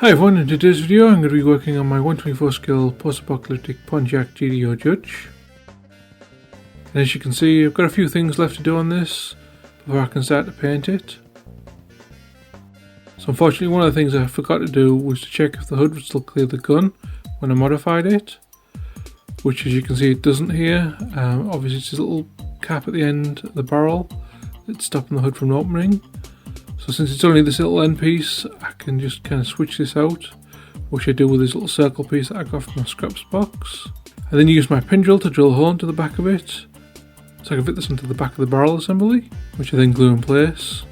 Hi everyone, in today's video I'm going to be working on my 124 scale post-apocalyptic Pontiac GTO Judge. And as you can see, I've got a few things left to do on this before I can start to paint it. So unfortunately one of the things I forgot to do was to check if the hood would still clear the gun when I modified it. Which, as you can see, it doesn't here. Obviously it's a little cap at the end of the barrel that's stopping the hood from opening. So since it's only this little end piece, I can just kind of switch this out, which I do with this little circle piece that I got from my scraps box. I then use my pin drill to drill a hole into the back of it, so I can fit this into the back of the barrel assembly, which I then glue in place.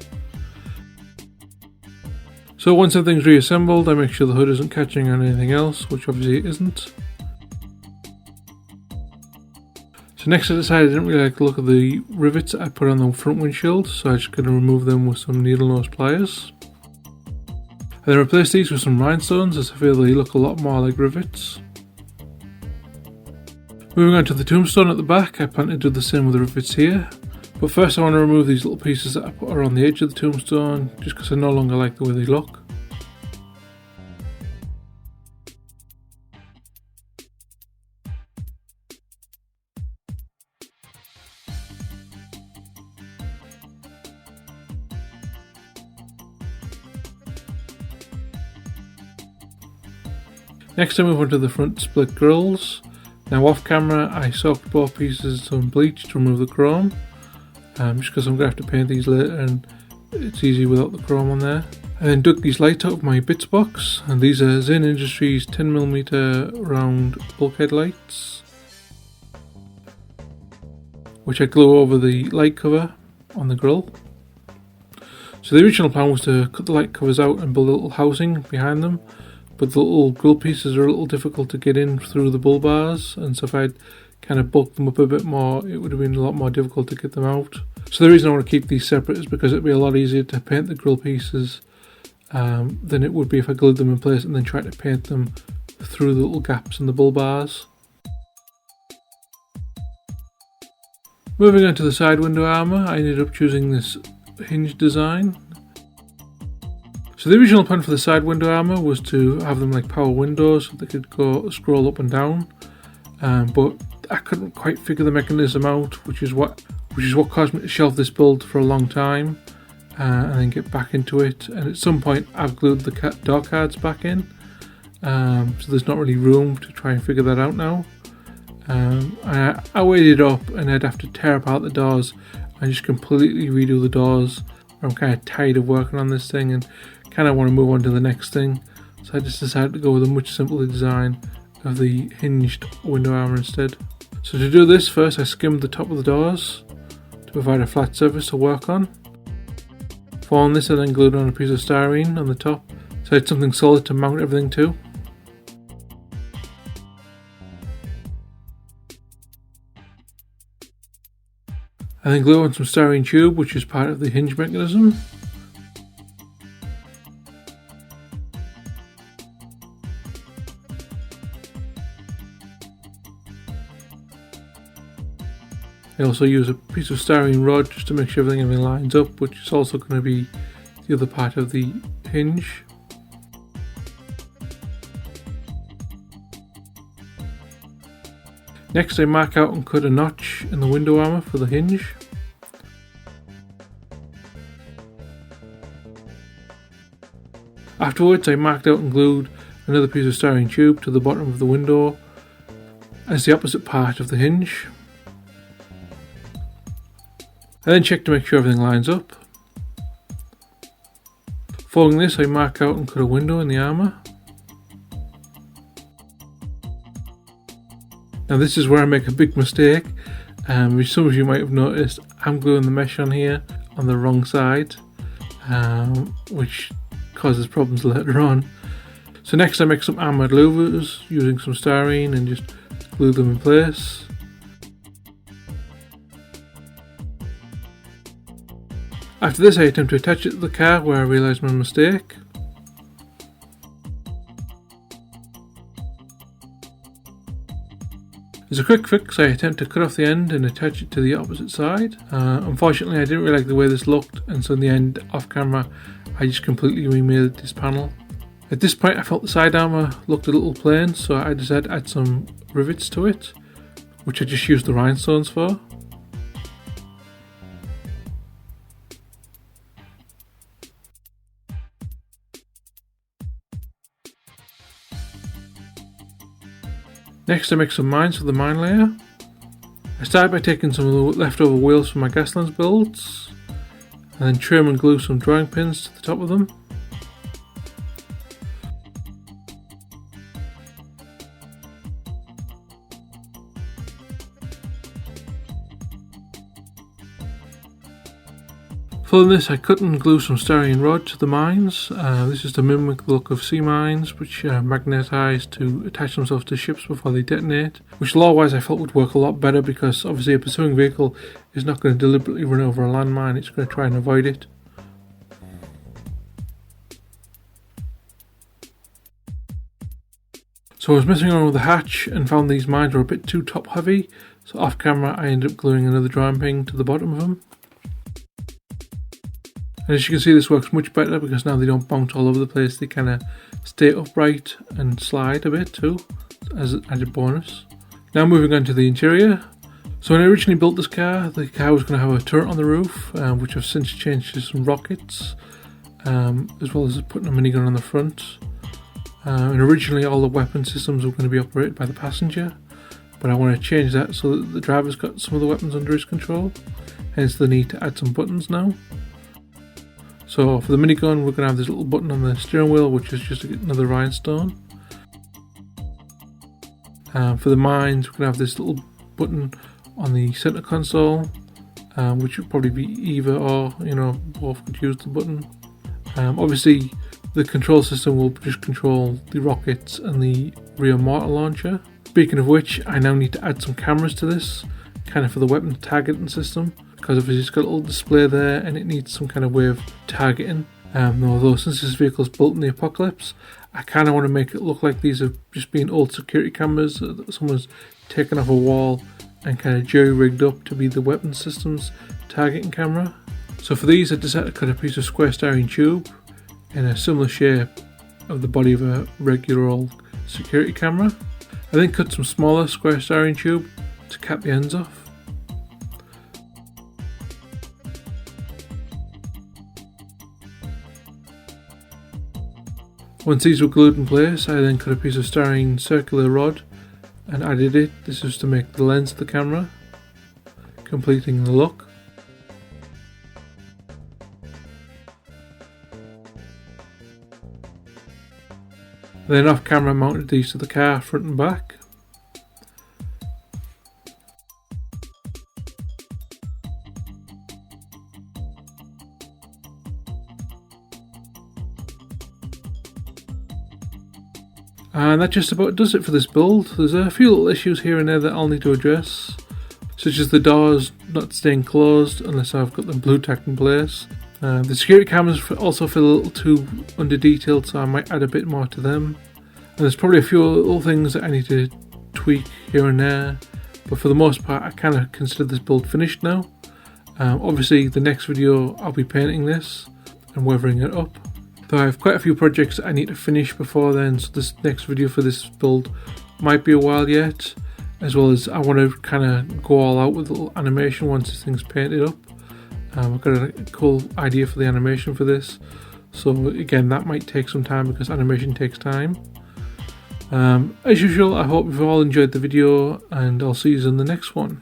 So once everything's reassembled, I make sure the hood isn't catching on anything else, which obviously it isn't. So next I decided I didn't really like the look of the rivets that I put on the front windshield, so I'm just going to remove them with some needle nose pliers. I then replace these with some rhinestones as I feel they look a lot more like rivets. Moving on to the tombstone at the back, I plan to do the same with the rivets here. But first I want to remove these little pieces that I put around the edge of the tombstone, just because I no longer like the way they look. Next I move on to the front split grills. Now off camera I soaked both pieces in some bleach to remove the chrome, just because I'm going to have to paint these later and it's easy without the chrome on there. I then dug these lights out of my bits box, and these are Zen Industries 10mm round bulkhead lights, which I glue over the light cover on the grill. So the original plan was to cut the light covers out and build a little housing behind them, but the little grill pieces are a little difficult to get in through the bull bars, and so if I'd kind of bulked them up a bit more, it would have been a lot more difficult to get them out. So the reason I want to keep these separate is because it'd be a lot easier to paint the grill pieces than it would be if I glued them in place and then tried to paint them through the little gaps in the bull bars. Moving on to the side window armour, I ended up choosing this hinge design. So the original plan for the side window armour was to have them like power windows so they could scroll up and down, but I couldn't quite figure the mechanism out, which is what caused me to shelve this build for a long time and then get back into it. And at some point I've glued the door cards back in, so there's not really room to try and figure that out now. I weighed it up and I'd have to tear apart the doors and just completely redo the doors. I'm kind of tired of working on this thing and kind of want to move on to the next thing, so I just decided to go with a much simpler design of the hinged window armour instead. So to do this, first I skimmed the top of the doors to provide a flat surface to work on. Following this I then glued on a piece of styrene on the top, so I had something solid to mount everything to. I then glue on some styrene tube, which is part of the hinge mechanism. I also use a piece of styrene rod just to make sure everything lines up, which is also going to be the other part of the hinge. Next I mark out and cut a notch in the window armour for the hinge. Afterwards I marked out and glued another piece of styrene tube to the bottom of the window as the opposite part of the hinge. I then check to make sure everything lines up. Following this I mark out and cut a window in the armour. Now this is where I make a big mistake, which some of you might have noticed. I'm gluing the mesh on here on the wrong side, which causes problems later on. So next I make some armoured louvers using some styrene and just glue them in place. After this I attempt to attach it to the car, where I realise my mistake. As a quick fix, I attempt to cut off the end and attach it to the opposite side. Unfortunately, I didn't really like the way this looked, and so in the end, off camera, I just completely remade this panel. At this point I felt the side armour looked a little plain, so I decided to add some rivets to it, which I just used the rhinestones for. Next I make some mines for the mine layer. I started by taking some of the leftover wheels from my Gaslands builds, and then trim and glue some drawing pins to the top of them. Following this, I cut and glue some styrene rod to the mines. This is to mimic the look of sea mines, which magnetise to attach themselves to ships before they detonate, which law-wise I felt would work a lot better, because obviously a pursuing vehicle is not going to deliberately run over a landmine, it's going to try and avoid it. So I was messing around with the hatch and found these mines were a bit too top heavy, so off camera I ended up gluing another drawing pin to the bottom of them. And as you can see, this works much better because now they don't bounce all over the place, they kind of stay upright and slide a bit too, as an added bonus. Now moving on to the interior. So when I originally built this car, the car was going to have a turret on the roof, which I've since changed to some rockets, as well as putting a minigun on the front. And originally all the weapon systems were going to be operated by the passenger, but I want to change that so that the driver's got some of the weapons under his control, hence the need to add some buttons now. So for the minigun, we're going to have this little button on the steering wheel, which is just another rhinestone. For the mines, we're going to have this little button on the center console, which would probably be either or, both could use the button. Obviously, the control system will just control the rockets and the rear mortar launcher. Speaking of which, I now need to add some cameras to this, kind of for the weapon targeting system, because obviously it's got a little display there and it needs some kind of way of targeting. Although since this vehicle is built in the Apocalypse, I kind of want to make it look like these have just been old security cameras that someone's taken off a wall and kind of jerry-rigged up to be the weapon system's targeting camera. So for these I decided to cut a piece of square styrene tube in a similar shape of the body of a regular old security camera. I then cut some smaller square styrene tube to cap the ends off. Once these were glued in place, I then cut a piece of styrene circular rod and added it. This is to make the lens of the camera, completing the look. Then off camera mounted these to the car front and back. And that just about does it for this build. There's a few little issues here and there that I'll need to address, such as the doors not staying closed unless I've got them blue tacked in place. The security cameras also feel a little too under detailed, so I might add a bit more to them. And there's probably a few little things that I need to tweak here and there, but for the most part I kind of consider this build finished now. Obviously the next video I'll be painting this and weathering it up. Though I have quite a few projects I need to finish before then, so this next video for this build might be a while yet, as well as I want to kind of go all out with a little animation once this thing's painted up. I've got a cool idea for the animation for this, so again that might take some time because animation takes time. As usual, I hope you've all enjoyed the video and I'll see you in the next one.